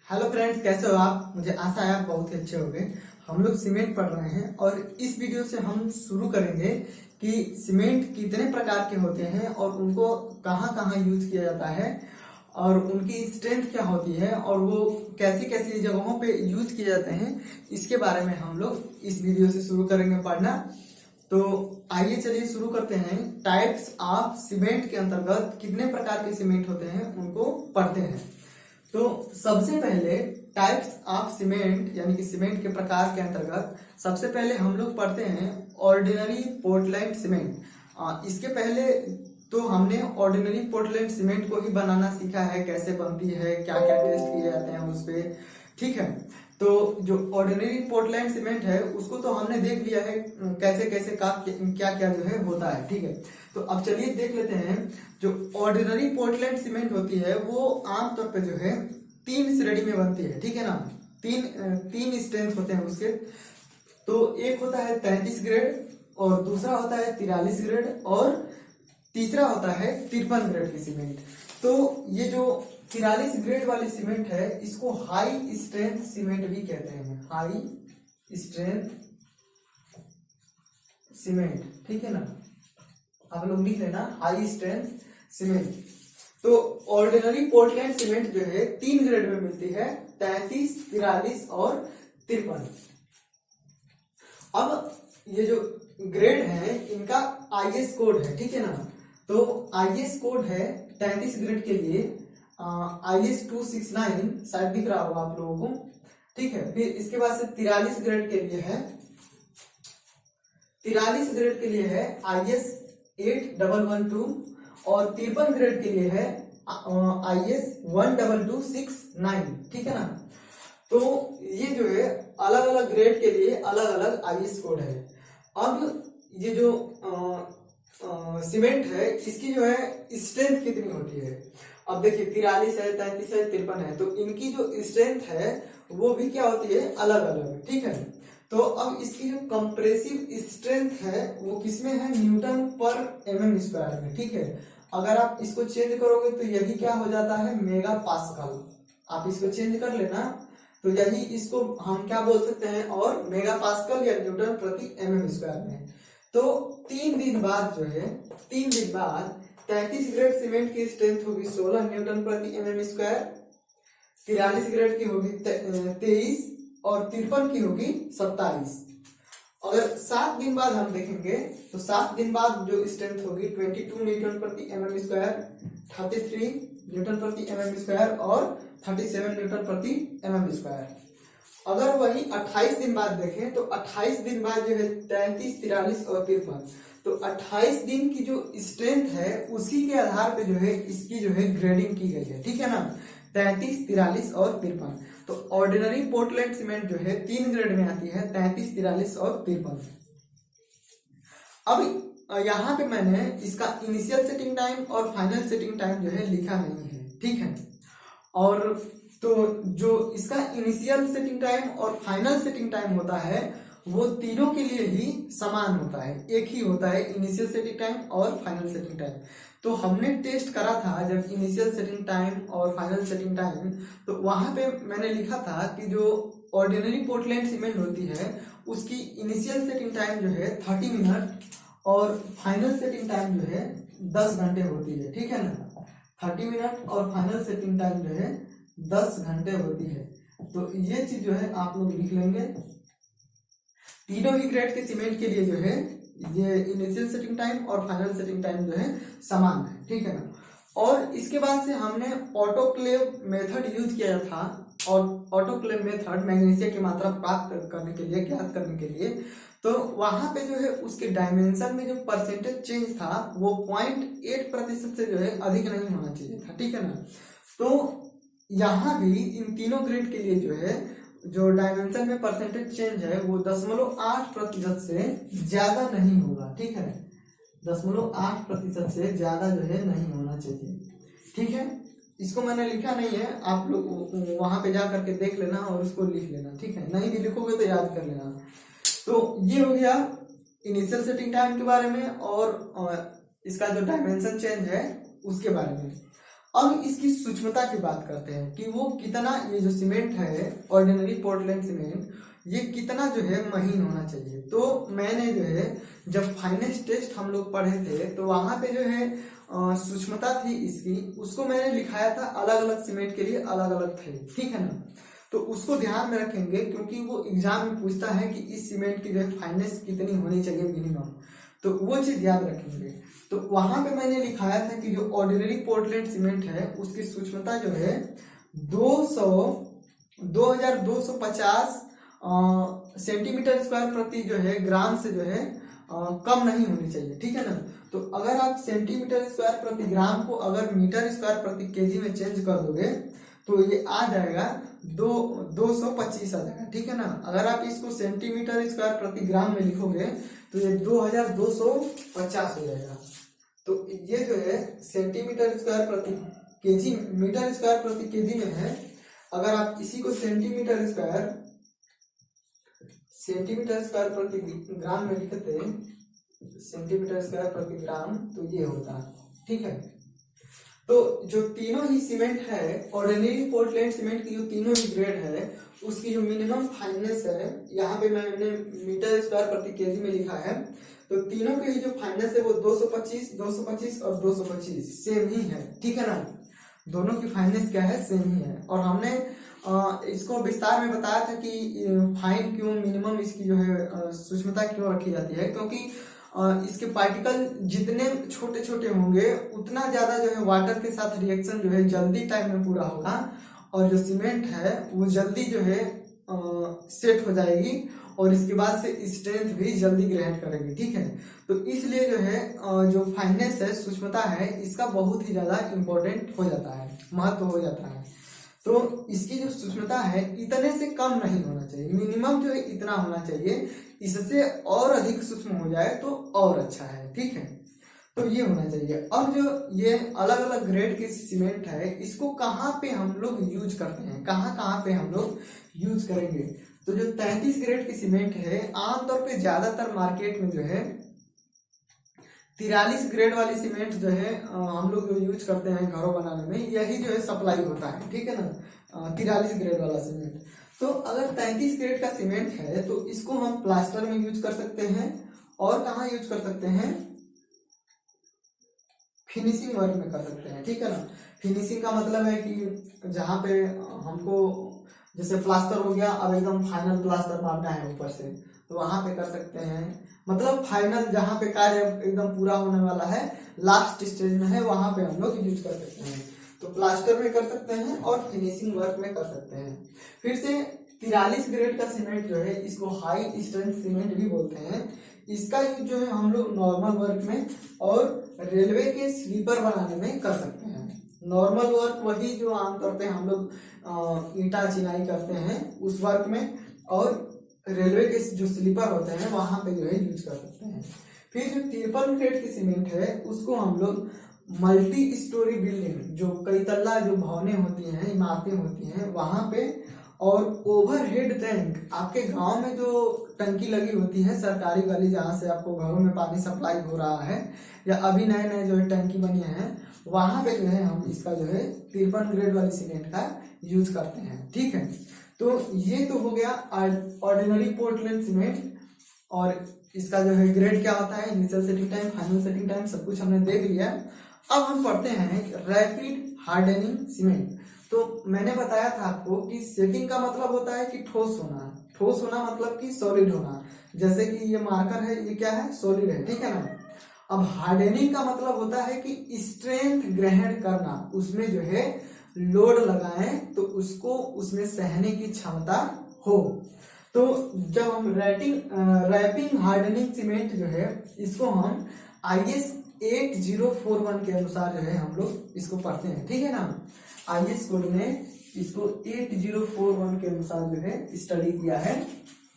Hello friends, कैसे हो आप। मुझे आशा है आप बहुत ही अच्छे होंगे। हम लोग सीमेंट पढ़ रहे हैं और इस वीडियो से हम शुरू करेंगे कि सीमेंट कितने प्रकार के होते हैं और उनको कहाँ कहाँ यूज किया जाता है और उनकी स्ट्रेंथ क्या होती है और वो कैसी कैसी जगहों पे यूज किए जाते हैं, इसके बारे में हम लोग इस वीडियो से शुरू करेंगे पढ़ना। तो आइए चलिए शुरू करते हैं। टाइप्स ऑफ सीमेंट के अंतर्गत कितने प्रकार के सीमेंट होते हैं उनको पढ़ते हैं। तो सबसे पहले टाइप्स ऑफ सीमेंट यानी कि सीमेंट के प्रकार के अंतर्गत सबसे पहले हम लोग पढ़ते हैं ऑर्डिनरी पोर्टलैंड सीमेंट। इसके पहले तो हमने ऑर्डिनरी पोर्टलैंड सीमेंट को ही बनाना सीखा है, कैसे बनती है, क्या क्या टेस्ट किए जाते हैं उस पे, ठीक है। तो जो ऑर्डिनरी पोर्टलैंड सीमेंट है उसको तो हमने देख लिया है कैसे कैसे का क्या क्या जो है होता है, ठीक है। तो अब चलिए देख लेते हैं। जो ऑर्डिनरी पोर्टलैंड सीमेंट होती है वो आमतौर पे जो है 3 श्रेणी में बनती है, ठीक है ना। तीन स्ट्रेंथ होते हैं उसके। तो एक होता है 33 ग्रेड और दूसरा होता है 43 ग्रेड और तीसरा होता है 53 ग्रेड की सीमेंट। तो ये जो 43 ग्रेड वाली सीमेंट है इसको हाई स्ट्रेंथ सीमेंट भी कहते हैं, हाई स्ट्रेंथ सीमेंट, ठीक है ना। आप लोग लिख लेना हाई स्ट्रेंथ सीमेंट। तो ऑर्डिनरी पोर्टलैंड सीमेंट जो है 3 ग्रेड में मिलती है, 33, 43 और 53। अब ये जो ग्रेड है इनका आईएस कोड है, ठीक है ना। तो आईएस कोड है 33 ग्रेड के लिए IS 269, शायद दिख रहा होगा आप लोगों को, ठीक है। फिर इसके बाद से 43 ग्रेड के लिए है, 43 ग्रेड के लिए है IS 8112 और 53 ग्रेड के लिए है IS 12269, ठीक है ना। तो ये जो है अलग अलग ग्रेड के लिए अलग अलग आईएस कोड है। अब ये जो सीमेंट है इसकी जो है स्ट्रेंथ कितनी होती है। अब देखिए 43 है, 33 है, 53 है, तो इनकी जो स्ट्रेंथ है वो भी क्या होती है, अलग अलग, ठीक है। तो अब इसकी जो कंप्रेसिव स्ट्रेंथ है वो किसमें है, न्यूटन पर mm स्क्वायर में, ठीक है। अगर आप इसको चेंज करोगे तो यही क्या हो जाता है, मेगा पास्कल। आप इसको चेंज कर लेना तो यही इसको हम क्या बोल सकते हैं, और मेगा पास्कल या न्यूटन प्रति mm स्क्वायर में। तो 3 दिन बाद जो है, 3 दिन बाद 33 ग्रेड सीमेंट की स्ट्रेंथ होगी 16 न्यूटन प्रति mm स्क्वायर, 43 ग्रेड की होगी 23 और 53 की होगी 27। अगर 7 दिन बाद हम देखेंगे तो 7 दिन बाद जो स्ट्रेंथ होगी 22 न्यूटन प्रति mm स्क्वायर, 33 न्यूटन प्रति mm स्क्वायर और 37 न्यूटन प्रति mm स्क्वायर। अगर वही 28 दिन बाद देखें तो 28 दिन बाद जो है 33, 43 और 53, तो 28 दिन की जो स्ट्रेंथ है उसी के आधार पे जो है इसकी जो है ग्रेडिंग की गई है, ठीक है ना। 33, 43 और 53। तो ऑर्डिनरी पोर्टलैंड सीमेंट जो है 3 ग्रेड में आती है, 33, 43 और 53। अब यहाँ पे मैंने इसका इनिशियल सेटिंग टाइम और फाइनल सेटिंग टाइम जो है लिखा नहीं है, ठीक है। और तो जो इसका इनिशियल सेटिंग टाइम और फाइनल सेटिंग टाइम होता है वो तीनों के लिए ही समान होता है, एक ही होता है, इनिशियल सेटिंग टाइम और फाइनल सेटिंग टाइम। तो हमने टेस्ट करा था जब इनिशियल सेटिंग टाइम और फाइनल सेटिंग टाइम, तो वहां पे मैंने लिखा था कि जो ऑर्डिनरी पोर्टलैंड सीमेंट होती है उसकी इनिशियल सेटिंग टाइम जो है 30 मिनट और फाइनल सेटिंग टाइम जो है 10 घंटे होती है, ठीक है ना। 30 मिनट और फाइनल सेटिंग टाइम जो है 10 घंटे होती है। तो ये चीज जो है आप लोग लिख लेंगे। तीनों ही ग्रेड के सीमेंट के लिए जो है ये इनिशियल सेटिंग टाइम और फाइनल सेटिंग टाइम जो है समान है, ठीक है ना। और इसके बाद से हमने ऑटोक्लेव मेथड यूज किया था, और ऑटोक्लेव मेथड मैग्नीशियम की मात्रा प्राप्त करने के लिए, ज्ञात करने के लिए, तो वहां पे जो है उसके डायमेंशन में जो परसेंटेज चेंज था वो 0.8% से जो है अधिक नहीं होना चाहिए था, ठीक है ना। तो यहाँ भी इन तीनों ग्रेड के लिए जो है जो डायमेंशन में परसेंटेज चेंज है वो 0.8% से ज्यादा नहीं होगा, ठीक है। 0.8% से ज्यादा जो है नहीं होना चाहिए, ठीक है। इसको मैंने लिखा नहीं है, आप लोग वहां पे जा करके देख लेना और उसको लिख लेना, ठीक है। नहीं भी लिखोगे तो याद कर लेना। तो ये हो गया इनिशियल सेटिंग टाइम के बारे में और इसका जो डायमेंशन चेंज है उसके बारे में। अब इसकी सूक्ष्मता की बात करते हैं कि वो कितना, ये जो सीमेंट है ऑर्डिनरी पोर्टलैंड सीमेंट, ये कितना जो है महीन होना चाहिए। तो मैंने जो है जब फाइनेंस टेस्ट हम लोग पढ़े थे तो वहां पे जो है सूक्ष्मता थी इसकी, उसको मैंने लिखाया था अलग अलग सीमेंट के लिए अलग अलग थे, ठीक है ना। तो उसको ध्यान में रखेंगे क्योंकि वो एग्जाम में पूछता है कि इस सीमेंट की जो है फाइनेंस कितनी होनी चाहिए मिनिमम, तो वो चीज याद रखेंगे। तो वहां पे मैंने लिखाया था कि जो ऑर्डिनरी पोर्टलैंड सीमेंट है उसकी सूक्ष्मता जो है 2250 सेंटीमीटर स्क्वायर प्रति जो है ग्राम से जो है कम नहीं होनी चाहिए, ठीक है ना। तो अगर आप सेंटीमीटर स्क्वायर प्रति ग्राम को अगर मीटर स्क्वायर प्रति केजी में चेंज कर दोगे तो ये आ जाएगा 225 आ जाएगा, ठीक है ना। अगर आप इसको सेंटीमीटर स्क्वायर प्रति ग्राम में लिखोगे तो ये 2250 हो जाएगा। तो ये जो है सेंटीमीटर स्क्वायर प्रति केजी, मीटर स्क्वायर प्रति केजी में है। अगर आप इसी को सेंटीमीटर स्क्वायर प्रति ग्राम में लिखते, सेंटीमीटर स्क्वायर प्रति ग्राम, तो ये होता, ठीक है। तो जो तीनों ही सीमेंट है ऑर्डिनरी पोर्टलैंड सीमेंट की जो तीनों ही ग्रेड है उसकी जो मिनिमम फाइनेंस है, यहाँ पे मैंने मीटर स्क्वायर प्रति केजी में लिखा है। तो तीनों के ही जो फाइनेंस है वो 225 और 225 सेम ही है, ठीक है ना। दोनों की फाइनेंस क्या है, सेम ही है। और हमने इसको विस्तार में बताया था कि फाइन क्यों मिनिमम इसकी जो है सूक्ष्मता क्यों रखी जाती है, क्योंकि इसके पार्टिकल जितने छोटे छोटे होंगे उतना ज्यादा जो है वाटर के साथ रिएक्शन जो है जल्दी टाइम में पूरा होगा और जो सीमेंट है वो जल्दी जो है सेट हो जाएगी और इसके बाद से स्ट्रेंथ भी जल्दी ग्रहण करेगी, ठीक है। तो इसलिए जो है जो फाइनेंस है, सूक्ष्मता है, इसका बहुत ही ज्यादा इंपॉर्टेंट हो जाता है, महत्व हो जाता है। तो इसकी जो सूक्ष्मता है इतने से कम नहीं होना चाहिए, मिनिमम जो है इतना होना चाहिए, इससे और अधिक सूक्ष्म हो जाए तो और अच्छा है, ठीक है। तो ये होना चाहिए। अब जो ये अलग अलग ग्रेड के सीमेंट है इसको कहाँ पे हम लोग यूज करते हैं, कहाँ पे हम लोग यूज करेंगे। तो जो 33 ग्रेड की सीमेंट है आमतौर पे ज्यादातर मार्केट में जो है 43 ग्रेड वाली सीमेंट जो है हम लोग जो यूज करते हैं घरों बनाने में, यही जो है सप्लाई होता है, ठीक है ना, 43 ग्रेड वाला सीमेंट। तो अगर 33 ग्रेड का सीमेंट है तो इसको हम प्लास्टर में यूज कर सकते हैं और कहाँ यूज कर सकते हैं, फिनिशिंग वर्क में कर सकते हैं, ठीक है ना। फिनिशिंग का मतलब है कि जहाँ पे हमको जैसे प्लास्टर हो गया, अब एकदम फाइनल प्लास्टर मारना है ऊपर से, तो वहां पे कर सकते हैं। मतलब फाइनल जहाँ पे कार्य एकदम पूरा होने वाला है, लास्ट स्टेज में है, वहां पे हम लोग यूज कर सकते हैं। तो प्लास्टर में कर सकते हैं और फिनिशिंग वर्क में कर सकते हैं। फिर से 43 ग्रेड का सीमेंट जो है इसको हाई स्ट्रेंथ सीमेंट भी बोलते हैं। इसका यूज जो है हम लोग नॉर्मल वर्क में और रेलवे के स्लीपर बनाने में कर सकते हैं। नॉर्मल वर्क वही जो आमतौर पे हम लोग ईंटा चिनाई करते हैं उस वर्क में, और रेलवे के जो स्लीपर होते हैं वहां पे जो है यूज कर सकते हैं। फिर जो 53 ग्रेड की सीमेंट है उसको हम लोग मल्टी स्टोरी बिल्डिंग, जो कई तल्ला जो भवनें होती हैं, इमारतें होती हैं वहां पे, और ओवरहेड टैंक, आपके गांव में जो टंकी लगी होती है सरकारी वाली, जहां से आपको घरों में पानी सप्लाई हो रहा है, या अभी नए नए जो है टंकी बनी है, वहां पे जो है हम इसका जो है 53 ग्रेड वाली सीमेंट का यूज करते हैं, ठीक है। तो ये तो हो गया ऑर्डिनरी पोर्टलैंड सीमेंट, और इसका जो है ग्रेड क्या होता है, initial setting time, final setting time, सब कुछ हमने देख लिया। अब हम पढ़ते हैं रैपिड हार्डनिंग सीमेंट। तो मैंने बताया था आपको कि सेटिंग का मतलब होता है कि ठोस होना, ठोस होना मतलब कि सॉलिड होना। जैसे कि ये मार्कर है, ये क्या है, सॉलिड है, ठीक है ना। अब हार्डनिंग का मतलब होता है कि स्ट्रेंथ ग्रहण करना, उसमें जो है लोड लगाएं तो उसको उसमें सहने की क्षमता हो। तो जब हम रैपिंग हार्डनिंग सीमेंट जो है इसको हम IS 8041 के अनुसार जो है हम लोग इसको पढ़ते हैं, ठीक है ना। IS कोड में इसको 8041 के अनुसार जो है स्टडी किया है।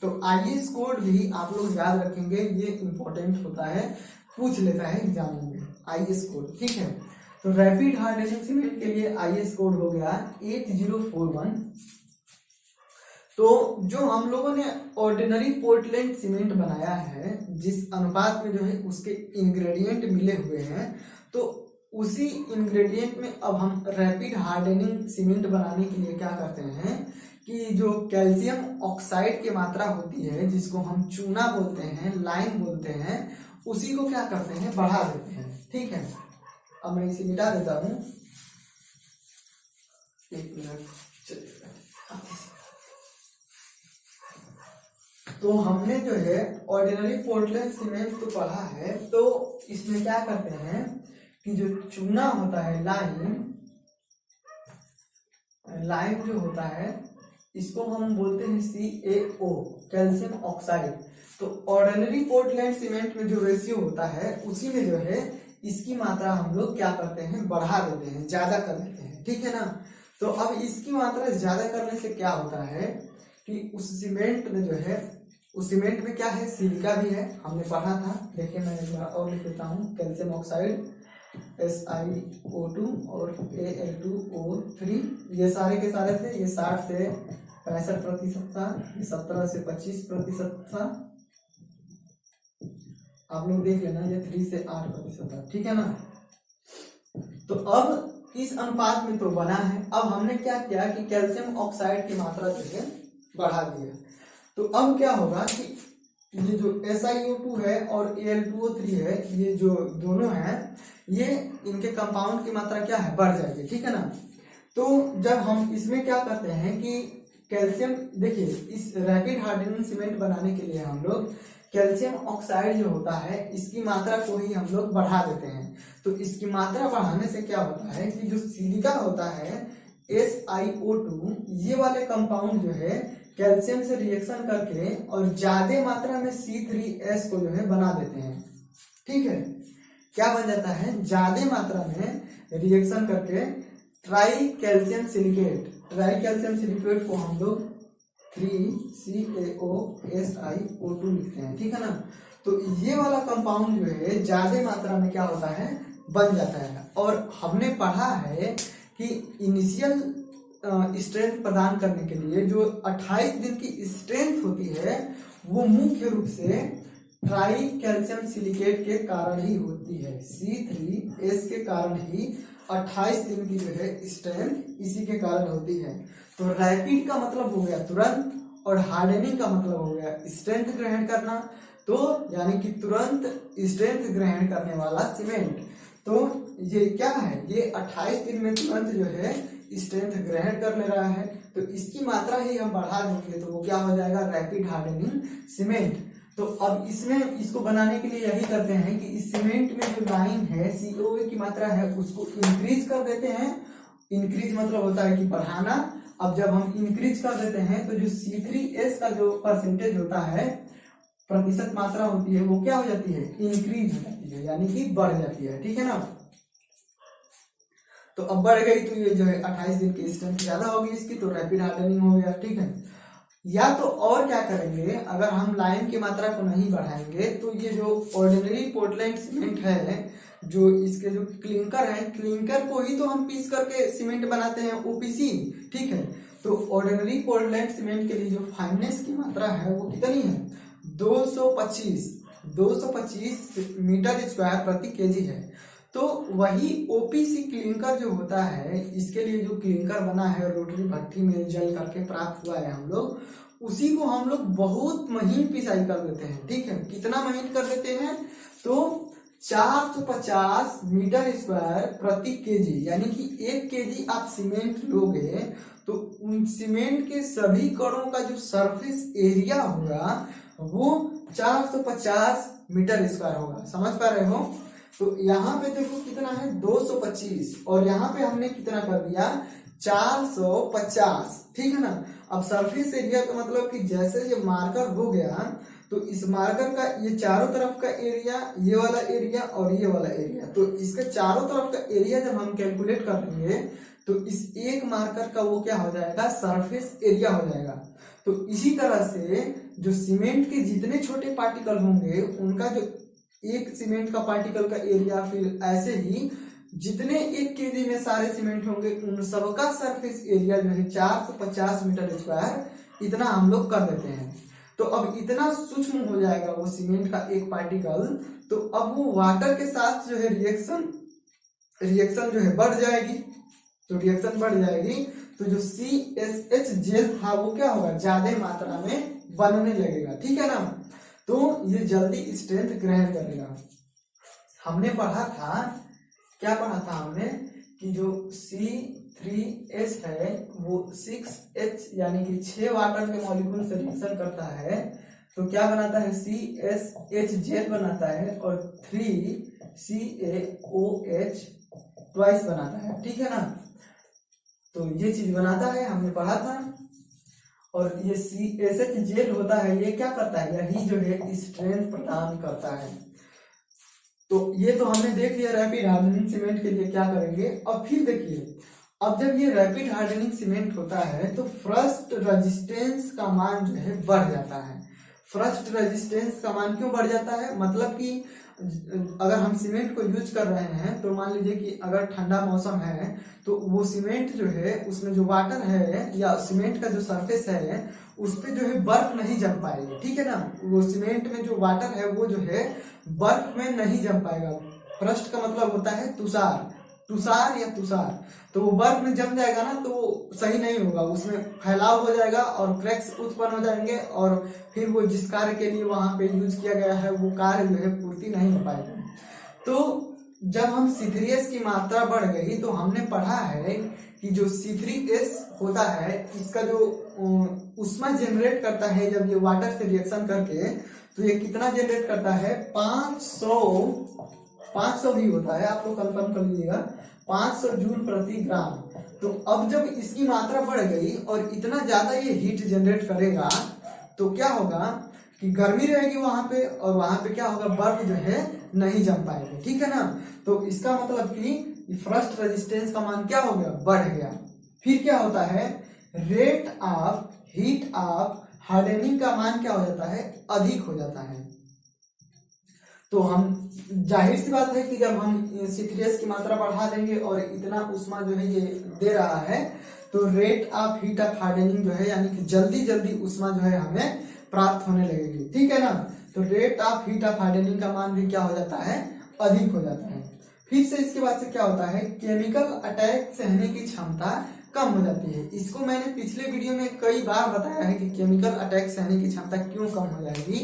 तो IS कोड भी आप लोग याद रखेंगे, ये इंपॉर्टेंट होता है, पूछ लेता है एग्जाम में IS कोड, ठीक है। तो रैपिड हार्डनिंग सीमेंट के लिए IS कोड हो गया 8041। तो जो हम लोगों ने ऑर्डिनरी पोर्टलैंड सीमेंट बनाया है, जिस अनुपात में जो है उसके इंग्रेडिएंट मिले हुए हैं, तो उसी इंग्रेडिएंट में अब हम रैपिड हार्डनिंग सीमेंट बनाने के लिए क्या करते हैं कि जो कैल्शियम ऑक्साइड की मात्रा होती है, जिसको हम चूना बोलते हैं, लाइम बोलते हैं, उसी को क्या करते हैं, बढ़ा देते हैं। ठीक है, अब मैं इसे मिटा देता हूं, एक मिनट चलिएगा। तो हमने जो है ऑर्डिनरी पोर्टलैंड सीमेंट तो पढ़ा है, तो इसमें क्या करते हैं कि जो चूना होता है, लाइम जो होता है, इसको हम बोलते हैं CaO, कैल्शियम ऑक्साइड। तो ऑर्डिनरी पोर्टलैंड सीमेंट में जो रेशियो होता है, उसी में जो है इसकी मात्रा हम लोग क्या करते हैं, बढ़ा देते हैं, ज्यादा कर देते हैं। ठीक है ना। तो अब इसकी मात्रा ज्यादा करने से क्या होता है कि उस सीमेंट में जो है, उस सीमेंट में क्या है, सिलिका भी है, हमने पढ़ा था। देखिए मैं एक बार और लिख देता हूँ, कैल्शियम ऑक्साइड SiO2 और Al2O3, ये सारे के सारे थे। ये 60 से 65% था, ये 17 से 25% था। आप लोग देख लेना, ये 3 से 8% था। ठीक है ना। तो अब इस अनुपात में तो बना है। अब हमने क्या किया कि कैल्शियम ऑक्साइड की मात्रा जो है बढ़ा दिया। तो अब क्या होगा कि ये जो SiO2 है और Al2O3 है, ये जो दोनों हैं, ये इनके कंपाउंड की मात्रा क्या है, बढ़ जाएगी। ठीक है ना। तो जब हम इसमें क्या करते हैं कि कैल्शियम, देखिए इस रैपिड हार्डनिंग सीमेंट बनाने के लिए हम लोग कैल्शियम ऑक्साइड जो होता है, इसकी मात्रा को ही हम लोग बढ़ा देते हैं। तो इसकी मात्रा बढ़ाने से क्या होता है कि जो सिलिका होता है SiO2, ये वाले कंपाउंड जो है कैल्शियम से रिएक्शन करके और ज्यादा मात्रा में C3S को जो है बना देते हैं। ठीक है, क्या बन जाता है, ज्यादा मात्रा में रिएक्शन करके try calcium silicate, try calcium silicate को हम लोग 3CaOSiO2 लिखते हैं। ठीक है ना। तो ये वाला कंपाउंड जो है ज्यादा मात्रा में क्या होता है, बन जाता है। और हमने पढ़ा है कि इनिशियल स्ट्रेंथ प्रदान करने के लिए जो 28 दिन की स्ट्रेंथ होती है, वो मुख्य रूप से ट्राई कैल्शियम सिलिकेट के कारण ही होती है। C3S के कारण ही 28 दिन की जो है स्ट्रेंथ इसी के कारण होती है। तो रैपिड का मतलब हो गया तुरंत, और हार्डनिंग का मतलब हो गया स्ट्रेंथ ग्रहण करना। तो यानी कि तुरंत स्ट्रेंथ ग्रहण करने वाला सीमेंट। तो ये क्या है, ये 28 दिन में तुरंत जो है स्ट्रेंथ ग्रहण कर ले रहा है। तो इसकी मात्रा ही हम बढ़ा देंगे तो वो क्या हो जाएगा, रैपिड हार्डनिंग सीमेंट। तो अब इसमें इसको बनाने के लिए यही करते हैं कि इस सीमेंट में जो लाइन है, CaO की मात्रा है, उसको इंक्रीज कर देते हैं। इंक्रीज मतलब होता है कि बढ़ाना। अब जब हम इंक्रीज कर देते हैं तो जो C3S का जो परसेंटेज होता है, प्रतिशत मात्रा होती है, वो क्या हो जाती है, इंक्रीज हो जाती है, यानी कि बढ़ जाती है। ठीक है ना। तो अब बढ़ गई तो ये जो है 28 दिन की स्ट्रेंथ ज्यादा होगी इसकी, तो रैपिड हार्डनिंग हो गया। ठीक है। या तो और क्या करेंगे, अगर हम लाइम की मात्रा को नहीं बढ़ाएंगे तो ये जो ऑर्डिनरी पोर्टलैंड सीमेंट है, जो इसके जो क्लिंकर है, क्लिंकर को ही तो हम पीस करके सीमेंट बनाते हैं, OPC। ठीक है। तो ऑर्डिनरी पोर्टलैंड सीमेंट के लिए जो फाइननेस की मात्रा है वो कितनी है, 225 मीटर स्क्वायर प्रति केजी है। तो वही OPC क्लिंकर जो होता है, इसके लिए जो क्लिंकर बना है, रोटरी भट्टी में जल करके प्राप्त हुआ है हम लोग, उसी को हम लोग बहुत महीन पिसाई कर देते हैं। ठीक है। कितना महीन कर देते हैं, तो 450 मीटर स्क्वायर प्रति केजी, यानी कि 1 केजी आप सीमेंट लोगे तो उन सीमेंट के सभी कणों का जो सरफेस एरिया होगा वो 450 मीटर स्क्वायर होगा। समझ पा रहे हो। तो यहाँ पे देखो कितना है, 225, और यहाँ पे हमने कितना कर दिया, 450। ठीक है ना। अब सरफेस एरिया का मतलब कि जैसे ये मार्कर हो गया, तो इस मार्कर का ये चारों तरफ का एरिया, ये वाला एरिया और ये वाला एरिया, तो इसके चारों तरफ का एरिया जब हम कैलकुलेट कर लेंगे तो इस एक मार्कर का वो क्या हो जाएगा, सरफेस एरिया हो जाएगा। तो इसी तरह से जो सीमेंट के जितने छोटे पार्टिकल होंगे उनका जो एक सीमेंट का पार्टिकल का एरिया, फिर ऐसे ही जितने 1 केजी में सारे सीमेंट होंगे उन सबका सरफेस एरिया जो है 450 मीटर स्क्वायर, इतना हम लोग कर देते हैं। तो अब इतना सूक्ष्म हो जाएगा वो सीमेंट का एक पार्टिकल, तो अब वो वाटर के साथ जो है रिएक्शन रिएक्शन जो है बढ़ जाएगी। तो रिएक्शन बढ़ जाएगी तो जो CSH जेल था वो क्या होगा, ज्यादा मात्रा में बनने लगेगा, ठीक है ना। तो ये जल्दी स्ट्रेंथ ग्रहण करेगा। हमने पढ़ा था, क्या पढ़ा था हमने, कि जो C3H है वो 6H यानी कि 6 वाटर के मॉलिक्यूल से रिएक्शन करता है तो क्या बनाता है, CSH जेल बनाता है और 3CaOH ट्वाइस बनाता है, ठीक है ना। तो ये चीज बनाता है, हमने पढ़ा था। और ये CSH जेल होता है, ये क्या करता है, यही जो है स्ट्रेंथ प्रदान करता है। तो ये तो हमने देख लिया रैपिड हार्डनिंग सीमेंट के लिए क्या करेंगे। अब फिर देखिए, अब जब ये रैपिड हार्डनिंग सीमेंट होता है तो फ्रस्ट रेजिस्टेंस का मान जो है बढ़ जाता है। फ्रस्ट रेजिस्टेंस का मान क्यों बढ़ जाता है, मतलब कि अगर हम सीमेंट को यूज कर रहे हैं तो मान लीजिए कि अगर ठंडा मौसम है तो वो सीमेंट जो है उसमें जो वाटर है या सीमेंट का जो सरफेस है उस पे जो है बर्फ नहीं जम पाएगी, ठीक है ना। वो सीमेंट में जो वाटर है वो जो है बर्फ में नहीं जम पाएगा। फ्रस्ट का मतलब होता है तुषार, तुषार या तुषार। तो वो बर्फ में जम जाएगा ना तो वो सही नहीं होगा, उसमें फैलाव हो जाएगा और क्रैक्स उत्पन्न हो जाएंगे और फिर वो जिस कार्य के लिए वहां पे यूज किया गया है वो कार्य जो है पूर्ति नहीं हो पाएगा। तो जब हम C3S की मात्रा बढ़ गई तो हमने पढ़ा है कि जो C3S होता है इसका जो ऊष्मा जनरेट करता है जब ये वाटर से रिएक्शन करके, तो ये कितना जनरेट करता है, 500 भी होता है, आप लोग कंफर्म कर लीजिएगा, 500 जूल प्रति ग्राम। तो अब जब इसकी मात्रा बढ़ गई और इतना ज्यादा ये हीट जनरेट करेगा तो क्या होगा कि गर्मी रहेगी वहां पे और वहां पे क्या होगा, बर्फ जो है नहीं जम पाएगी, ठीक है ना। तो इसका मतलब कि फ्रस्ट रेजिस्टेंस का मान क्या हो गया, बढ़ गया। फिर क्या होता है, rate of heat of hardening का मान क्या हो जाता है, अधिक हो जाता है। तो हम जाहिर सी बात है कि जब हम C3S की मात्रा बढ़ा देंगे और इतना ऊष्मा जो है ये दे रहा है तो rate of heat of hardening जो है यानी कि जल्दी जल्दी ऊष्मा जो है हमें प्राप्त होने लगेगी, ठीक है ना। तो rate of heat of hardening का मान भी क्या हो जाता है, अधिक हो जाता है। फिर से इसके बाद से क्या होता है, केमिकल अटैक सहने की क्षमता कम हो जाती है। इसको मैंने पिछले वीडियो में कई बार बताया है कि केमिकल अटैक सहने की क्षमता क्यों कम हो जाएगी,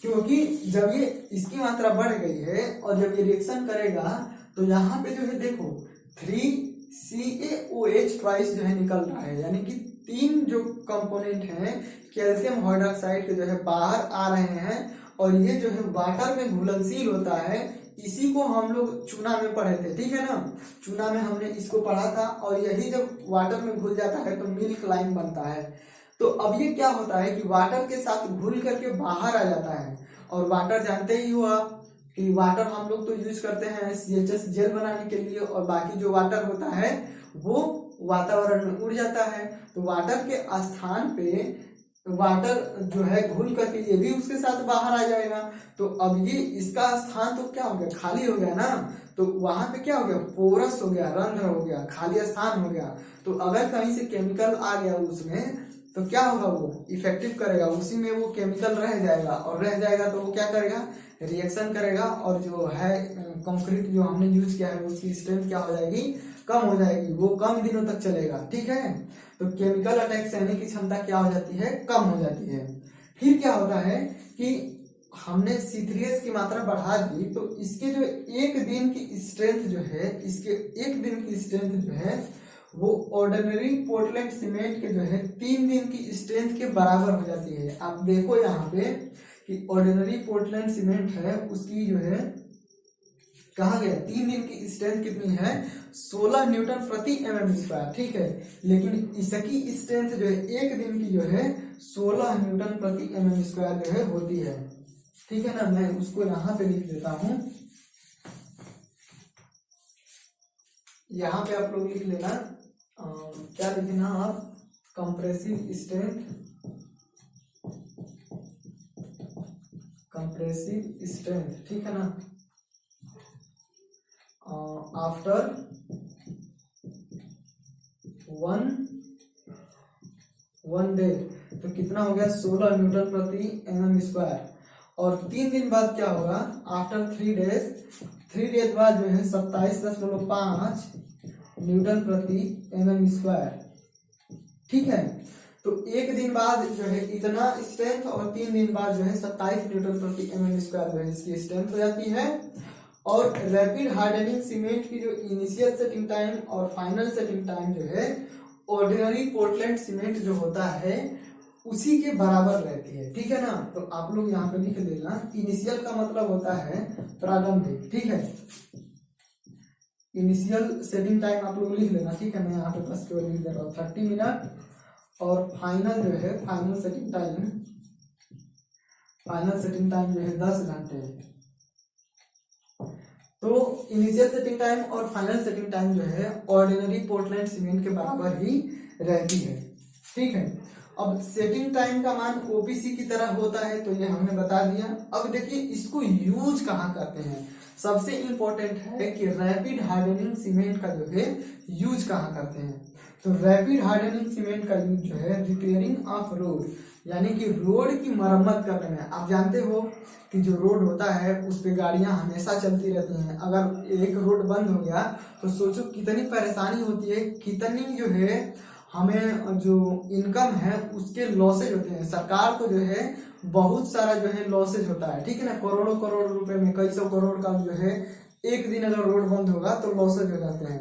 क्योंकि जब ये इसकी मात्रा बढ़ गई है और जब ये रिएक्शन करेगा तो यहाँ पे जो है देखो 3CaOH ट्वाइस जो है निकल रहा है, यानी कि 3 जो कंपोनेंट हैं कैल्शियम हाइड्रोक्साइड के जो है बाहर आ रहे हैं और ये जो है वाटर में घुलनशील होता है। इसी को हम लोग चूना में पढ़े थे, ठीक है ना। चूना में हमने इसको पढ़ा था और यही जब वाटर में घुल जाता है तो मिल्क लाइम बनता है। तो अब ये क्या होता है कि वाटर के साथ घुल करके बाहर आ जाता है और वाटर जानते ही हो आप कि वाटर हम लोग तो यूज करते हैं CHS जेल बनाने के लिए और बाकी जो वाटर होता है वो वातावरण में उड़ जाता है। तो वाटर के स्थान पे वाटर जो है घुल करके ये भी उसके साथ बाहर आ जाएगा। तो अब ये इसका स्थान तो क्या हो गया, खाली हो गया ना। तो वहां पे क्या हो गया, पोरस हो गया, रंध्र हो गया, खाली स्थान हो गया। तो अगर कहीं से केमिकल आ गया उसमें तो क्या होगा, वो इफेक्टिव करेगा, उसी में वो केमिकल रह जाएगा और रह जाएगा तो वो क्या करेगा, रिएक्शन करेगा और जो है कंक्रीट जो हमने यूज किया है उसकी स्ट्रेंथ क्या हो जाएगी, कम हो जाएगी, वो कम दिनों तक चलेगा, ठीक है। तो केमिकल अटैक सहने की क्षमता क्या हो जाती है, कम हो जाती है। फिर क्या होता है कि हमने C3S की मात्रा बढ़ा दी तो इसके जो एक दिन की स्ट्रेंथ जो है, इसके एक दिन की स्ट्रेंथ जो है वो ऑर्डिनरी पोर्टलैंड सीमेंट के जो है 3 दिन की स्ट्रेंथ के बराबर हो जाती है। आप देखो यहाँ पे कि ऑर्डिनरी पोर्टलैंड सीमेंट है उसकी जो है कहा गया 3 दिन की स्ट्रेंथ कितनी है, 16 न्यूटन प्रति mm², ठीक है। लेकिन इसकी स्ट्रेंथ जो है एक दिन की जो है 16 न्यूटन प्रति mm² जो है होती है, ठीक है ना। मैं उसको यहाँ पे लिख देता हूं, यहाँ पे आप लोग लिख लेना, क्या लिखना आप, कंप्रेसिव स्ट्रेंथ, कंप्रेसिव स्ट्रेंथ, ठीक है ना, आफ्टर 1 डे। तो कितना हो गया, 16 न्यूटन प्रति mm²। और 3 दिन बाद क्या होगा, आफ्टर 3 डेज 3 डेज बाद जो है 27.5 न्यूटन प्रति mm²। ठीक है, तो एक दिन बाद जो है इतना स्ट्रेंथ और 3 दिन बाद जो है 27 न्यूटन प्रति mm² जो है इसकी स्ट्रेंथ हो जाती है। और रैपिड हार्डनिंग सीमेंट की जो इनिशियल सेटिंग टाइम और फाइनल सेटिंग टाइम जो है ऑर्डिनरी पोर्टलैंड सीमेंट जो होता है उसी के बराबर रहती है। ठीक है ना, तो आप लोग यहाँ पे लिख लेना, इनिशियल का मतलब होता है प्रारंभिक। ठीक है, इनिशियल सेटिंग टाइम आप लोग लिख लेना। ठीक है, मैं यहाँ पे बस केवल लिख दे रहा हूँ 30 मिनट। और फाइनल जो है फाइनल सेटिंग टाइम जो है 10 घंटे। तो इनिशियल सेटिंग टाइम और फाइनल सेटिंग टाइम जो है ऑर्डिनरी पोर्टलैंड सीमेंट के बराबर ही रहती है। ठीक है, अब सेटिंग टाइम का मान ओपीसी की तरह होता है, तो ये हमने बता दिया। अब देखिए इसको यूज कहाँ करते हैं, सबसे इंपॉर्टेंट है कि रैपिड हार्डनिंग सीमेंट का जो है यूज कहाँ करते हैं। तो रैपिड हार्डनिंग सीमेंट का यूज जो है रिपेयरिंग ऑफ रोड, यानी कि रोड की मरम्मत करने में। आप जानते हो कि जो रोड होता है उस पे गाड़ियां हमेशा चलती रहती हैं। अगर एक रोड बंद हो गया तो सोचो कितनी परेशानी होती है, कितनी जो है हमें जो इनकम है उसके लॉसेज होते हैं। सरकार को जो है बहुत सारा जो है लॉसेज होता है। ठीक है ना, करोड़ों करोड़ रुपए में, कई सौ करोड़ का जो है एक दिन अगर रोड बंद होगा तो लॉसेज हो जाते हैं।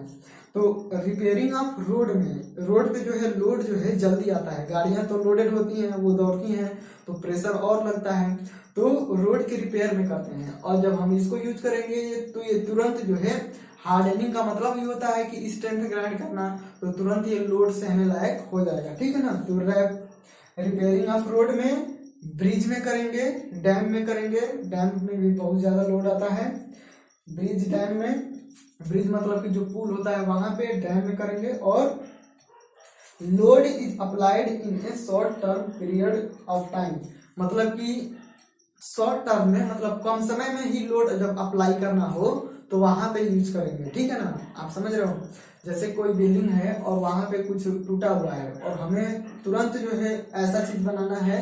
तो रिपेयरिंग ऑफ रोड में, रोड पे जो है लोड जो है जल्दी आता है, गाड़ियां तो लोडेड होती हैं, वो दौड़ती हैं तो प्रेशर और लगता है, तो रोड के रिपेयर में करते हैं। और जब हम इसको यूज करेंगे तो ये तुरंत जो है हार्डनिंग का मतलब ये होता है कि स्ट्रेंथ ग्राइंड करना, तो तुरंत ये लोड सहने लायक हो जाएगा। ठीक है ना, तो रिपेयरिंग ऑफ रोड में ब्रिज में करेंगे, डैम में करेंगे। डैम में भी बहुत ज्यादा लोड आता है, ब्रिज डैम में, ब्रिज मतलब कि जो पुल होता है वहां पे, डैम में करेंगे। और load is applied in A short term period of time, मतलब कि शॉर्ट टर्म में, मतलब कम समय में ही लोड जब अप्लाई करना हो तो वहां पे यूज करेंगे। ठीक है ना, आप समझ रहे हो। जैसे कोई बिल्डिंग है और वहां पे कुछ टूटा हुआ है और हमें तुरंत जो है ऐसा चीज बनाना है,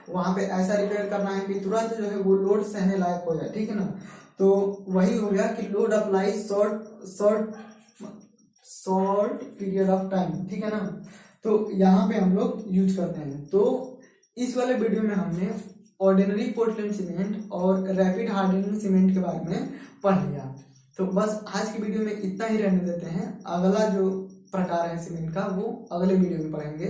वहां पे ऐसा रिपेयर करना है कि तुरंत जो है वो लोड सहने लायक हो जाए। ठीक है ना, तो वही हो गया कि load apply short period of time. ठीक है ना, तो यहाँ पे हम लोग यूज करते हैं। तो इस वाले वीडियो में हमने ऑर्डिनरी पोर्टलैंड सीमेंट और रैपिड हार्डनिंग सीमेंट के बारे में पढ़ लिया। तो बस आज की वीडियो में इतना ही रहने देते हैं। अगला जो प्रकार है सीमेंट का वो अगले वीडियो में पढ़ेंगे।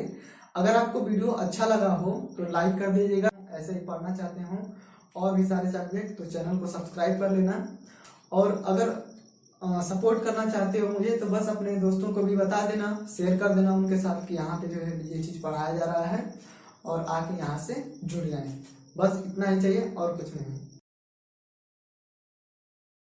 अगर आपको वीडियो अच्छा लगा हो तो लाइक कर दीजिएगा, ऐसे ही पढ़ना चाहते हो और भी सारे सब्जेक्ट तो चैनल को सब्सक्राइब कर लेना। और अगर सपोर्ट करना चाहते हो मुझे तो बस अपने दोस्तों को भी बता देना, शेयर कर देना उनके साथ कि यहाँ पे जो है ये चीज़ पढ़ाया जा रहा है और आके यहाँ से जुड़ जाएं। बस इतना ही चाहिए और कुछ नहीं।